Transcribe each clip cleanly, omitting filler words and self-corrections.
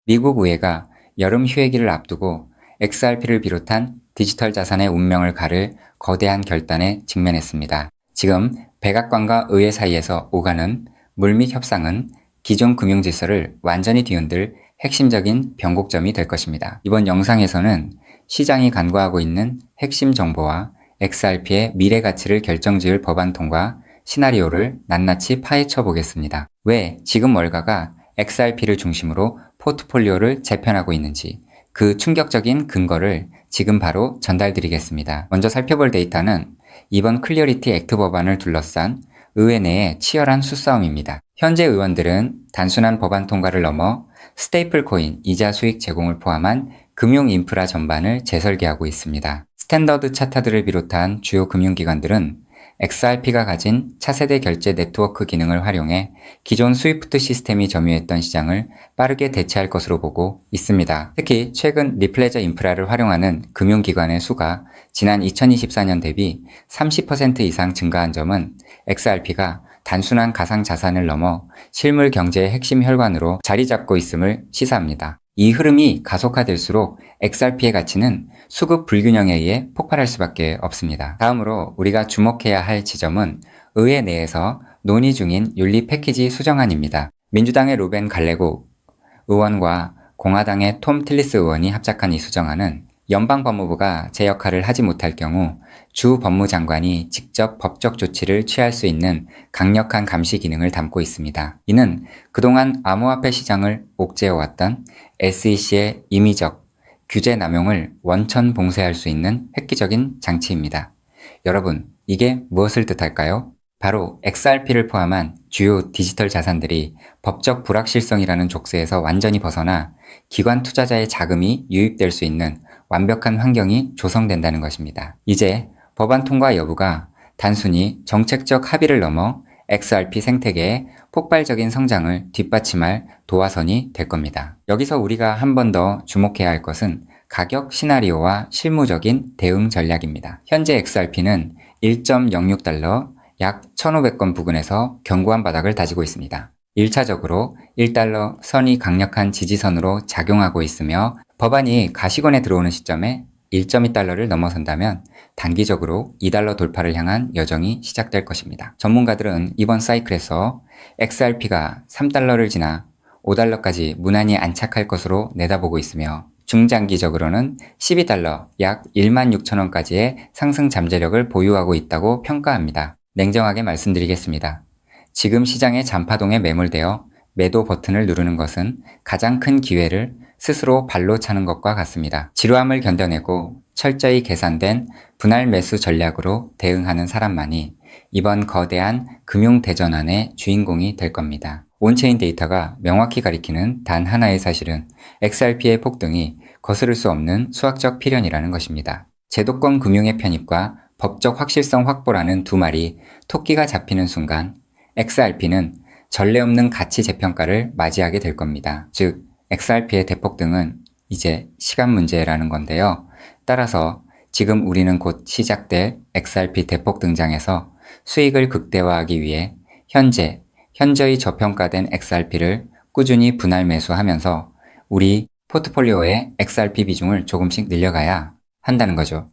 미국 의회가 여름 휴회기를 앞두고 XRP를 비롯한 디지털 자산의 운명을 가를 거대한 결단에 직면했습니다. 지금 백악관과 의회 사이에서 오가는 물밑 협상은 기존 금융 질서를 완전히 뒤흔들 핵심적인 변곡점이 될 것입니다. 이번 영상에서는 시장이 간과하고 있는 핵심 정보와 XRP의 미래 가치를 결정지을 법안 통과 시나리오를 낱낱이 파헤쳐 보겠습니다. 왜 지금 월가가 XRP를 중심으로 포트폴리오를 재편하고 있는지 그 충격적인 근거를 지금 바로 전달드리겠습니다. 먼저 살펴볼 데이터는 이번 클리어리티 액트 법안을 둘러싼 의회 내의 치열한 수싸움입니다. 현재 의원들은 단순한 법안 통과를 넘어 스테이플 코인 이자 수익 제공을 포함한 금융 인프라 전반을 재설계하고 있습니다. 스탠더드 차타들을 비롯한 주요 금융기관들은 XRP가 가진 차세대 결제 네트워크 기능을 활용해 기존 스위프트 시스템이 점유했던 시장을 빠르게 대체할 것으로 보고 있습니다. 특히 최근 리플레저 인프라를 활용하는 금융기관의 수가 지난 2024년 대비 30% 이상 증가한 점은 XRP가 단순한 가상자산을 넘어 실물 경제의 핵심 혈관으로 자리 잡고 있음을 시사합니다. 이 흐름이 가속화될수록 XRP의 가치는 수급 불균형에 의해 폭발할 수밖에 없습니다. 다음으로 우리가 주목해야 할 지점은 의회 내에서 논의 중인 윤리 패키지 수정안입니다. 민주당의 루벤 갈레고 의원과 공화당의 톰 틸리스 의원이 합작한 이 수정안은 연방법무부가 제 역할을 하지 못할 경우 주 법무장관이 직접 법적 조치를 취할 수 있는 강력한 감시 기능을 담고 있습니다. 이는 그동안 암호화폐 시장을 옥죄어왔던 SEC의 임의적 규제 남용을 원천 봉쇄할 수 있는 획기적인 장치입니다. 여러분, 이게 무엇을 뜻할까요? 바로 XRP를 포함한 주요 디지털 자산들이 법적 불확실성이라는 족쇄에서 완전히 벗어나 기관 투자자의 자금이 유입될 수 있는 완벽한 환경이 조성된다는 것입니다. 이제 법안 통과 여부가 단순히 정책적 합의를 넘어 XRP 생태계의 폭발적인 성장을 뒷받침할 도화선이 될 겁니다. 여기서 우리가 한 번 더 주목해야 할 것은 가격 시나리오와 실무적인 대응 전략입니다. 현재 XRP는 1.06달러 약 1,500건 부근에서 견고한 바닥을 다지고 있습니다. 1차적으로 1달러 선이 강력한 지지선으로 작용하고 있으며 법안이 가시권에 들어오는 시점에 1.2달러를 넘어선다면 단기적으로 2달러 돌파를 향한 여정이 시작될 것입니다. 전문가들은 이번 사이클에서 XRP가 3달러를 지나 5달러까지 무난히 안착할 것으로 내다보고 있으며 중장기적으로는 12달러 약 16,000원까지의 상승 잠재력을 보유하고 있다고 평가합니다. 냉정하게 말씀드리겠습니다. 지금 시장의 잔파동에 매몰되어 매도 버튼을 누르는 것은 가장 큰 기회를 스스로 발로 차는 것과 같습니다. 지루함을 견뎌내고 철저히 계산된 분할 매수 전략으로 대응하는 사람만이 이번 거대한 금융 대전환의 주인공이 될 겁니다. 온체인 데이터가 명확히 가리키는 단 하나의 사실은 XRP의 폭등이 거스를 수 없는 수학적 필연이라는 것입니다. 제도권 금융의 편입과 법적 확실성 확보라는 두 말이 토끼가 잡히는 순간 XRP는 전례 없는 가치 재평가를 맞이하게 될 겁니다. 즉, XRP의 대폭등은 이제 시간 문제라는 건데요. 따라서 지금 우리는 곧 시작될 XRP 대폭 등장에서 수익을 극대화하기 위해 현저히 저평가된 XRP를 꾸준히 분할 매수하면서 우리 포트폴리오의 XRP 비중을 조금씩 늘려가야 한다는 거죠.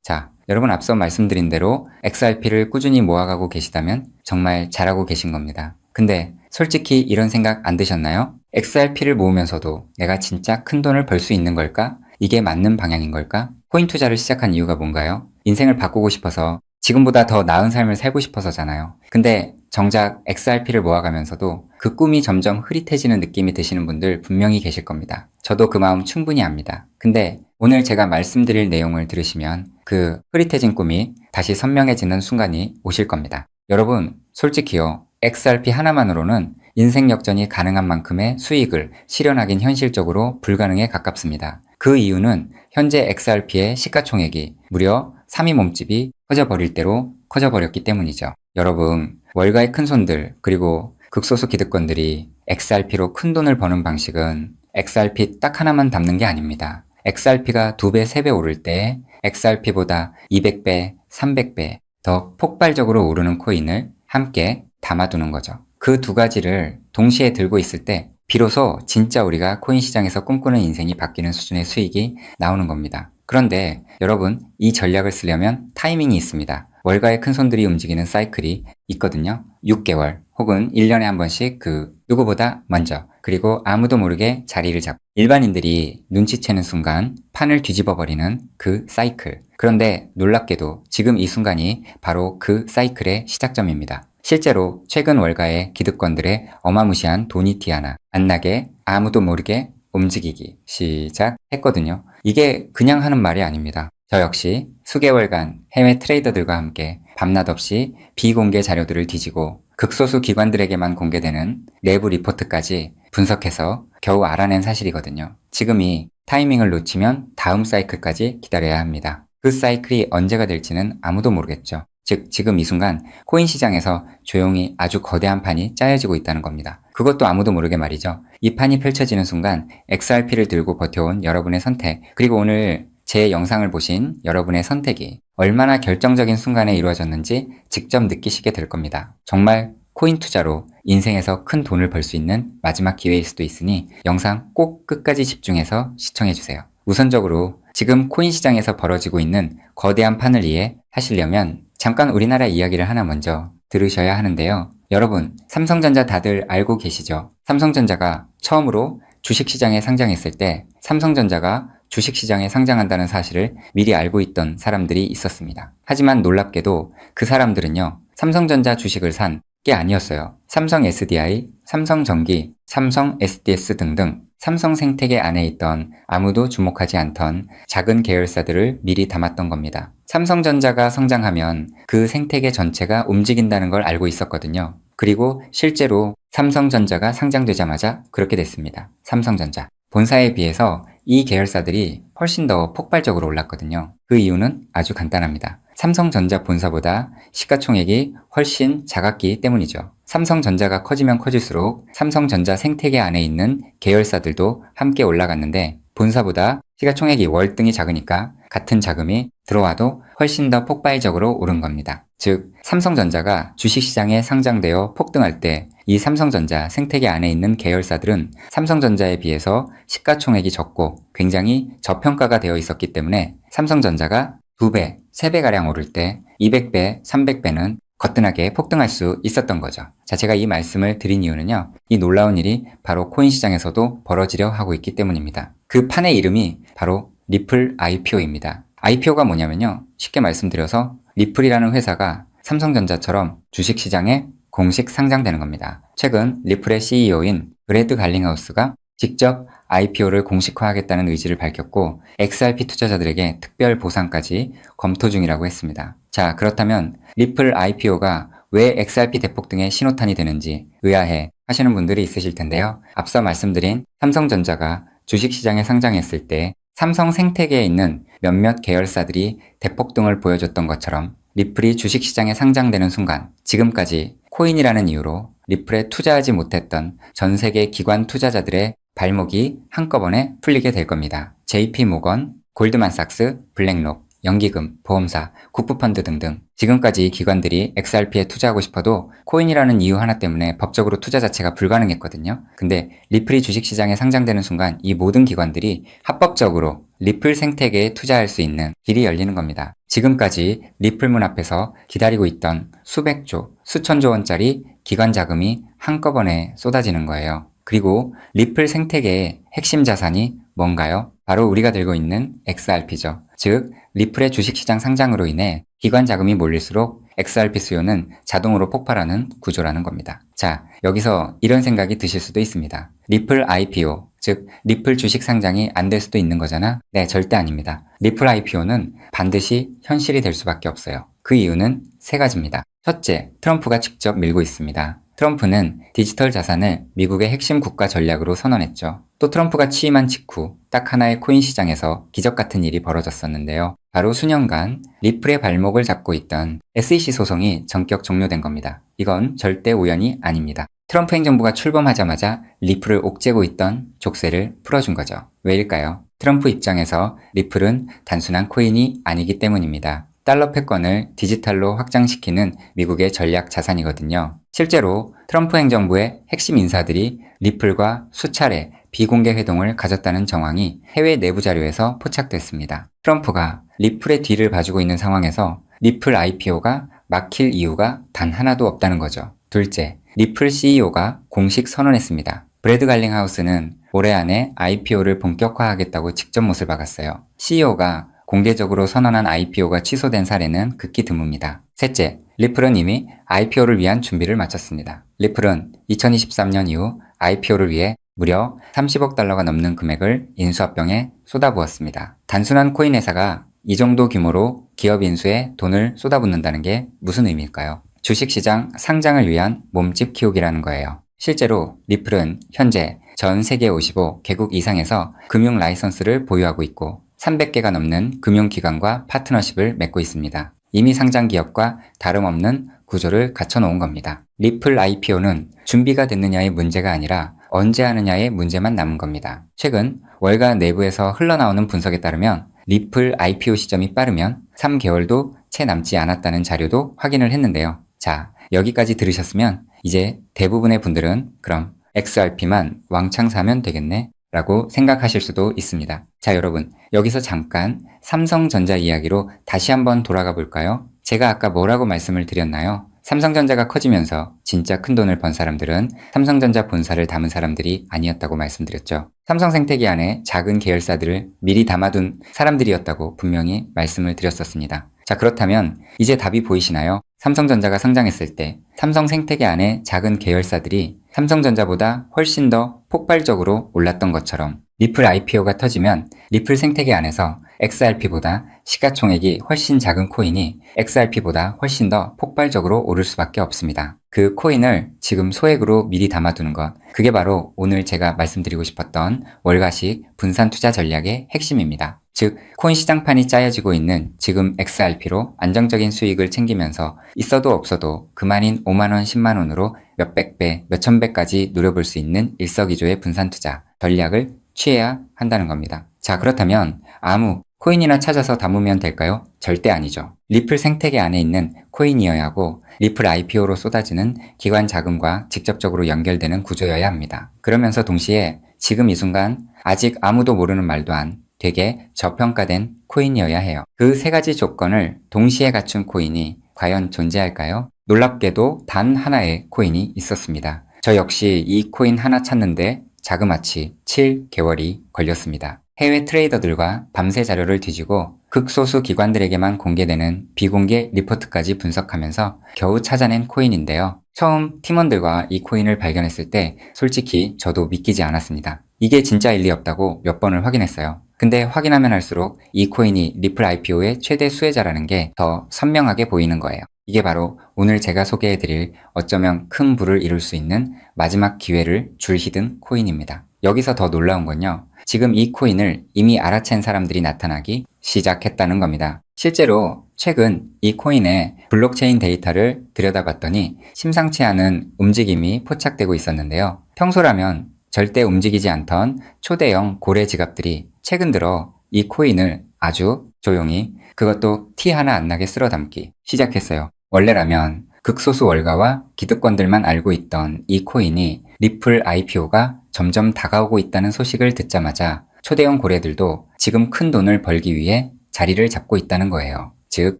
자, 여러분 앞서 말씀드린 대로 XRP를 꾸준히 모아가고 계시다면 정말 잘하고 계신 겁니다. 근데 솔직히 이런 생각 안 드셨나요? XRP를 모으면서도 내가 진짜 큰 돈을 벌 수 있는 걸까? 이게 맞는 방향인 걸까? 코인 투자를 시작한 이유가 뭔가요? 인생을 바꾸고 싶어서 지금보다 더 나은 삶을 살고 싶어서잖아요. 근데 정작 XRP를 모아가면서도 그 꿈이 점점 흐릿해지는 느낌이 드시는 분들 분명히 계실 겁니다. 저도 그 마음 충분히 압니다. 근데 오늘 제가 말씀드릴 내용을 들으시면 그 흐릿해진 꿈이 다시 선명해지는 순간이 오실 겁니다. 여러분, 솔직히요. XRP 하나만으로는 인생 역전이 가능한 만큼의 수익을 실현하긴 현실적으로 불가능에 가깝습니다. 그 이유는 현재 XRP의 시가총액이 무려 3위 몸집이 커져버릴 대로 커져버렸기 때문이죠. 여러분, 월가의 큰손들 그리고 극소수 기득권들이 XRP로 큰 돈을 버는 방식은 XRP 딱 하나만 담는 게 아닙니다. XRP가 2배, 3배 오를 때 XRP보다 200배, 300배 더 폭발적으로 오르는 코인을 함께 담아두는 거죠. 그 두 가지를 동시에 들고 있을 때 비로소 진짜 우리가 코인 시장에서 꿈꾸는 인생이 바뀌는 수준의 수익이 나오는 겁니다. 그런데 여러분, 이 전략을 쓰려면 타이밍이 있습니다. 월가의 큰손들이 움직이는 사이클이 있거든요. 6개월 혹은 1년에 한 번씩 누구보다 먼저, 그리고 아무도 모르게 자리를 잡고 일반인들이 눈치채는 순간 판을 뒤집어 버리는 그 사이클. 그런데 놀랍게도 지금 이 순간이 바로 그 사이클의 시작점입니다. 실제로 최근 월가의 기득권들의 어마무시한 돈이 티 하나 안 나게 아무도 모르게 움직이기 시작했거든요. 이게 그냥 하는 말이 아닙니다. 저 역시 수개월간 해외 트레이더들과 함께 밤낮 없이 비공개 자료들을 뒤지고 극소수 기관들에게만 공개되는 내부 리포트까지 분석해서 겨우 알아낸 사실이거든요. 지금이 타이밍을 놓치면 다음 사이클까지 기다려야 합니다. 그 사이클이 언제가 될지는 아무도 모르겠죠. 즉 지금 이 순간 코인 시장에서 조용히 아주 거대한 판이 짜여지고 있다는 겁니다. 그것도 아무도 모르게 말이죠. 이 판이 펼쳐지는 순간 XRP를 들고 버텨온 여러분의 선택, 그리고 오늘 제 영상을 보신 여러분의 선택이 얼마나 결정적인 순간에 이루어졌는지 직접 느끼시게 될 겁니다. 정말 코인 투자로 인생에서 큰 돈을 벌 수 있는 마지막 기회일 수도 있으니 영상 꼭 끝까지 집중해서 시청해주세요. 우선적으로 지금 코인 시장에서 벌어지고 있는 거대한 판을 이해하시려면 잠깐 우리나라 이야기를 하나 먼저 들으셔야 하는데요. 여러분, 삼성전자 다들 알고 계시죠? 삼성전자가 처음으로 주식시장에 상장했을 때 삼성전자가 주식시장에 상장한다는 사실을 미리 알고 있던 사람들이 있었습니다. 하지만 놀랍게도 그 사람들은요, 삼성전자 주식을 산 게 아니었어요. 삼성 SDI, 삼성전기, 삼성 SDS 등등 삼성 생태계 안에 있던 아무도 주목하지 않던 작은 계열사들을 미리 담았던 겁니다. 삼성전자가 성장하면 그 생태계 전체가 움직인다는 걸 알고 있었거든요. 그리고 실제로 삼성전자가 상장되자마자 그렇게 됐습니다. 삼성전자. 본사에 비해서 이 계열사들이 훨씬 더 폭발적으로 올랐거든요. 그 이유는 아주 간단합니다. 삼성전자 본사보다 시가총액이 훨씬 작았기 때문이죠. 삼성전자가 커지면 커질수록 삼성전자 생태계 안에 있는 계열사들도 함께 올라갔는데 본사보다 시가총액이 월등히 작으니까 같은 자금이 들어와도 훨씬 더 폭발적으로 오른 겁니다. 즉, 삼성전자가 주식시장에 상장되어 폭등할 때 이 삼성전자 생태계 안에 있는 계열사들은 삼성전자에 비해서 시가총액이 적고 굉장히 저평가가 되어 있었기 때문에 삼성전자가 2배, 3배가량 오를 때 200배, 300배는 거뜬하게 폭등할 수 있었던 거죠. 자, 제가 이 말씀을 드린 이유는요, 이 놀라운 일이 바로 코인 시장에서도 벌어지려 하고 있기 때문입니다. 그 판의 이름이 바로 리플 IPO입니다. IPO가 뭐냐면요, 쉽게 말씀드려서 리플이라는 회사가 삼성전자처럼 주식시장에 공식 상장되는 겁니다. 최근 리플의 CEO인 브래드 갈링하우스가 직접 IPO를 공식화하겠다는 의지를 밝혔고 XRP 투자자들에게 특별 보상까지 검토 중이라고 했습니다. 자, 그렇다면 리플 IPO가 왜 XRP 대폭등의 신호탄이 되는지 의아해 하시는 분들이 있으실 텐데요. 앞서 말씀드린 삼성전자가 주식시장에 상장했을 때 삼성 생태계에 있는 몇몇 계열사들이 대폭등을 보여줬던 것처럼 리플이 주식시장에 상장되는 순간 지금까지 코인이라는 이유로 리플에 투자하지 못했던 전 세계 기관 투자자들의 발목이 한꺼번에 풀리게 될 겁니다. JP모건, 골드만삭스, 블랙록, 연기금, 보험사, 국부펀드 등등 지금까지 기관들이 XRP에 투자하고 싶어도 코인이라는 이유 하나 때문에 법적으로 투자 자체가 불가능했거든요. 근데 리플이 주식시장에 상장되는 순간 이 모든 기관들이 합법적으로 리플 생태계에 투자할 수 있는 길이 열리는 겁니다. 지금까지 리플문 앞에서 기다리고 있던 수백조, 수천조 원짜리 기관 자금이 한꺼번에 쏟아지는 거예요. 그리고 리플 생태계의 핵심 자산이 뭔가요? 바로 우리가 들고 있는 XRP죠. 즉, 리플의 주식시장 상장으로 인해 기관 자금이 몰릴수록 XRP 수요는 자동으로 폭발하는 구조라는 겁니다. 자, 여기서 이런 생각이 드실 수도 있습니다. 리플 IPO, 즉 리플 주식 상장이 안 될 수도 있는 거잖아? 네, 절대 아닙니다. 리플 IPO는 반드시 현실이 될 수밖에 없어요. 그 이유는 세 가지입니다. 첫째, 트럼프가 직접 밀고 있습니다. 트럼프는 디지털 자산을 미국의 핵심 국가 전략으로 선언했죠. 또 트럼프가 취임한 직후 딱 하나의 코인 시장에서 기적 같은 일이 벌어졌었는데요. 바로 수년간 리플의 발목을 잡고 있던 SEC 소송이 전격 종료된 겁니다. 이건 절대 우연이 아닙니다. 트럼프 행정부가 출범하자마자 리플을 옥죄고 있던 족쇄를 풀어준 거죠. 왜일까요? 트럼프 입장에서 리플은 단순한 코인이 아니기 때문입니다. 달러 패권을 디지털로 확장시키는 미국의 전략 자산이거든요. 실제로 트럼프 행정부의 핵심 인사들이 리플과 수차례 비공개 회동을 가졌다는 정황이 해외 내부 자료에서 포착됐습니다. 트럼프가 리플의 뒤를 봐주고 있는 상황에서 리플 IPO가 막힐 이유가 단 하나도 없다는 거죠. 둘째, 리플 CEO가 공식 선언했습니다. 브래드 갈링하우스는 올해 안에 IPO를 본격화하겠다고 직접 못을 박았어요. CEO가 공개적으로 선언한 IPO가 취소된 사례는 극히 드뭅니다. 셋째, 리플은 이미 IPO를 위한 준비를 마쳤습니다. 리플은 2023년 이후 IPO를 위해 무려 30억 달러가 넘는 금액을 인수합병에 쏟아부었습니다. 단순한 코인 회사가 이 정도 규모로 기업 인수에 돈을 쏟아붓는다는 게 무슨 의미일까요? 주식시장 상장을 위한 몸집 키우기라는 거예요. 실제로 리플은 현재 전 세계 55개국 이상에서 금융 라이선스를 보유하고 있고 300개가 넘는 금융기관과 파트너십을 맺고 있습니다. 이미 상장 기업과 다름없는 구조를 갖춰놓은 겁니다. 리플 IPO는 준비가 됐느냐의 문제가 아니라 언제 하느냐의 문제만 남은 겁니다. 최근 월가 내부에서 흘러나오는 분석에 따르면 리플 IPO 시점이 빠르면 3개월도 채 남지 않았다는 자료도 확인을 했는데요. 자, 여기까지 들으셨으면 이제 대부분의 분들은 그럼 XRP만 왕창 사면 되겠네 라고 생각하실 수도 있습니다. 자, 여러분, 여기서 잠깐 삼성전자 이야기로 다시 한번 돌아가 볼까요? 제가 아까 뭐라고 말씀을 드렸나요? 삼성전자가 커지면서 진짜 큰 돈을 번 사람들은 삼성전자 본사를 담은 사람들이 아니었다고 말씀드렸죠. 삼성생태계 안에 작은 계열사들을 미리 담아둔 사람들이었다고 분명히 말씀을 드렸었습니다. 자, 그렇다면 이제 답이 보이시나요? 삼성전자가 상장했을 때 삼성생태계 안에 작은 계열사들이 삼성전자보다 훨씬 더 폭발적으로 올랐던 것처럼 리플 IPO가 터지면 리플 생태계 안에서 XRP보다 시가총액이 훨씬 작은 코인이 XRP보다 훨씬 더 폭발적으로 오를 수밖에 없습니다. 그 코인을 지금 소액으로 미리 담아두는 것, 그게 바로 오늘 제가 말씀드리고 싶었던 월가식 분산 투자 전략의 핵심입니다. 즉, 코인 시장판이 짜여지고 있는 지금 XRP로 안정적인 수익을 챙기면서 있어도 없어도 그만인 5만원, 10만원으로 몇백 배, 몇천 배까지 누려볼 수 있는 일석이조의 분산 투자 전략을 취해야 한다는 겁니다. 자, 그렇다면 아무 코인이나 찾아서 담으면 될까요? 절대 아니죠. 리플 생태계 안에 있는 코인이어야 하고 리플 IPO로 쏟아지는 기관 자금과 직접적으로 연결되는 구조여야 합니다. 그러면서 동시에 지금 이 순간 아직 아무도 모르는 말도 안 되게 저평가된 코인이어야 해요. 그 세 가지 조건을 동시에 갖춘 코인이 과연 존재할까요? 놀랍게도 단 하나의 코인이 있었습니다. 저 역시 이 코인 하나 찾는데 자그마치 7개월이 걸렸습니다. 해외 트레이더들과 밤새 자료를 뒤지고 극소수 기관들에게만 공개되는 비공개 리포트까지 분석하면서 겨우 찾아낸 코인인데요. 처음 팀원들과 이 코인을 발견했을 때 솔직히 저도 믿기지 않았습니다. 이게 진짜일 리 없다고 몇 번을 확인했어요. 근데 확인하면 할수록 이 코인이 리플 IPO의 최대 수혜자라는 게 더 선명하게 보이는 거예요. 이게 바로 오늘 제가 소개해드릴 어쩌면 큰 부를 이룰 수 있는 마지막 기회를 줄히든 코인입니다. 여기서 더 놀라운 건요. 지금 이 코인을 이미 알아챈 사람들이 나타나기 시작했다는 겁니다. 실제로 최근 이 코인의 블록체인 데이터를 들여다봤더니 심상치 않은 움직임이 포착되고 있었는데요. 평소라면 절대 움직이지 않던 초대형 고래 지갑들이 최근 들어 이 코인을 아주 조용히 그것도 티 하나 안 나게 쓸어 담기 시작했어요. 원래라면 극소수 월가와 기득권들만 알고 있던 이 코인이 리플 IPO가 점점 다가오고 있다는 소식을 듣자마자 초대형 고래들도 지금 큰 돈을 벌기 위해 자리를 잡고 있다는 거예요. 즉,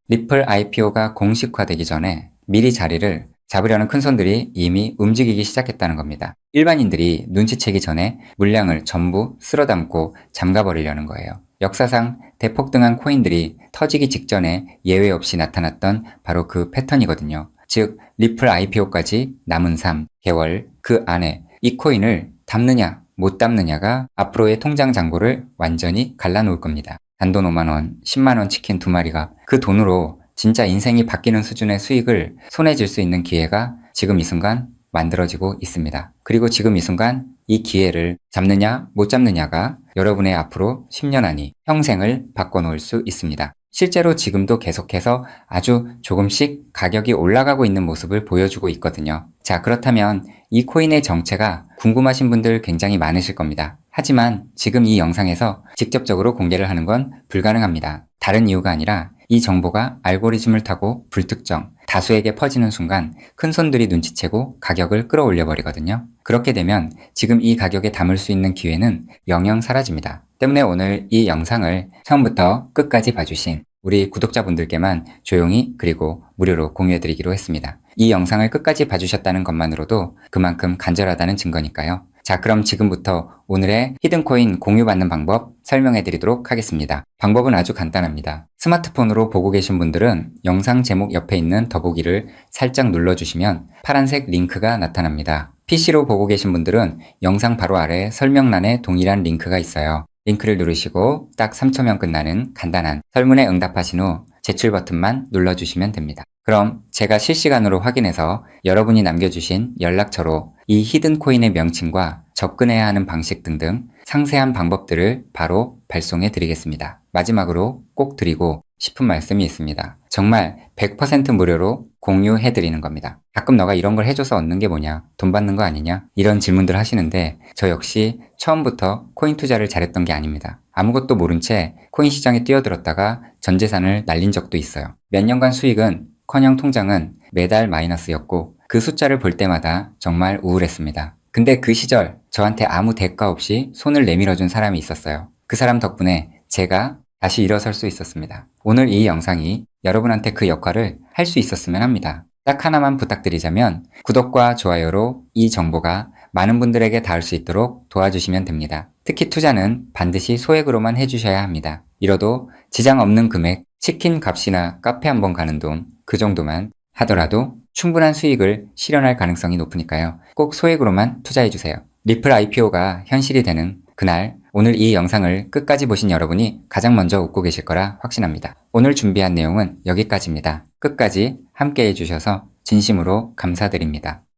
리플 IPO가 공식화되기 전에 미리 자리를 잡으려는 큰손들이 이미 움직이기 시작했다는 겁니다. 일반인들이 눈치채기 전에 물량을 전부 쓸어담고 잠가버리려는 거예요. 역사상 대폭등한 코인들이 터지기 직전에 예외 없이 나타났던 바로 그 패턴이거든요. 즉, 리플 IPO까지 남은 3개월 그 안에 이 코인을 담느냐 못 담느냐가 앞으로의 통장 잔고를 완전히 갈라놓을 겁니다. 단돈 5만원, 10만원 치킨 2마리가 그 돈으로 진짜 인생이 바뀌는 수준의 수익을 손에 쥘 수 있는 기회가 지금 이 순간 만들어지고 있습니다. 그리고 지금 이 순간 이 기회를 잡느냐 못 잡느냐가 여러분의 앞으로 10년 안이 평생을 바꿔놓을 수 있습니다. 실제로 지금도 계속해서 아주 조금씩 가격이 올라가고 있는 모습을 보여주고 있거든요. 자, 그렇다면 이 코인의 정체가 궁금하신 분들 굉장히 많으실 겁니다. 하지만 지금 이 영상에서 직접적으로 공개를 하는 건 불가능합니다. 다른 이유가 아니라 이 정보가 알고리즘을 타고 불특정, 다수에게 퍼지는 순간 큰 손들이 눈치채고 가격을 끌어올려 버리거든요. 그렇게 되면 지금 이 가격에 담을 수 있는 기회는 영영 사라집니다. 때문에 오늘 이 영상을 처음부터 끝까지 봐주신 우리 구독자분들께만 조용히 그리고 무료로 공유해드리기로 했습니다. 이 영상을 끝까지 봐주셨다는 것만으로도 그만큼 간절하다는 증거니까요. 자, 그럼 지금부터 오늘의 히든코인 공유받는 방법 설명해드리도록 하겠습니다. 방법은 아주 간단합니다. 스마트폰으로 보고 계신 분들은 영상 제목 옆에 있는 더보기를 살짝 눌러주시면 파란색 링크가 나타납니다. PC로 보고 계신 분들은 영상 바로 아래 설명란에 동일한 링크가 있어요. 링크를 누르시고 딱 3초면 끝나는 간단한 설문에 응답하신 후 제출 버튼만 눌러주시면 됩니다. 그럼 제가 실시간으로 확인해서 여러분이 남겨주신 연락처로 이 히든코인의 명칭과 접근해야 하는 방식 등등 상세한 방법들을 바로 발송해 드리겠습니다. 마지막으로 꼭 드리고 싶은 말씀이 있습니다. 정말 100% 무료로 공유해 드리는 겁니다. 가끔 너가 이런 걸 해줘서 얻는 게 뭐냐? 돈 받는 거 아니냐? 이런 질문들 하시는데 저 역시 처음부터 코인 투자를 잘했던 게 아닙니다. 아무것도 모른 채 코인 시장에 뛰어들었다가 전 재산을 날린 적도 있어요. 몇 년간 수익은 커녕 통장은 매달 마이너스였고 그 숫자를 볼 때마다 정말 우울했습니다. 근데 그 시절 저한테 아무 대가 없이 손을 내밀어준 사람이 있었어요. 그 사람 덕분에 제가 다시 일어설 수 있었습니다. 오늘 이 영상이 여러분한테 그 역할을 할 수 있었으면 합니다. 딱 하나만 부탁드리자면 구독과 좋아요로 이 정보가 많은 분들에게 닿을 수 있도록 도와주시면 됩니다. 특히 투자는 반드시 소액으로만 해주셔야 합니다. 이뤄도 지장 없는 금액, 치킨 값이나 카페 한번 가는 돈, 그 정도만 하더라도 충분한 수익을 실현할 가능성이 높으니까요. 꼭 소액으로만 투자해주세요. 리플 IPO가 현실이 되는 그날 오늘 이 영상을 끝까지 보신 여러분이 가장 먼저 웃고 계실 거라 확신합니다. 오늘 준비한 내용은 여기까지입니다. 끝까지 함께 해주셔서 진심으로 감사드립니다.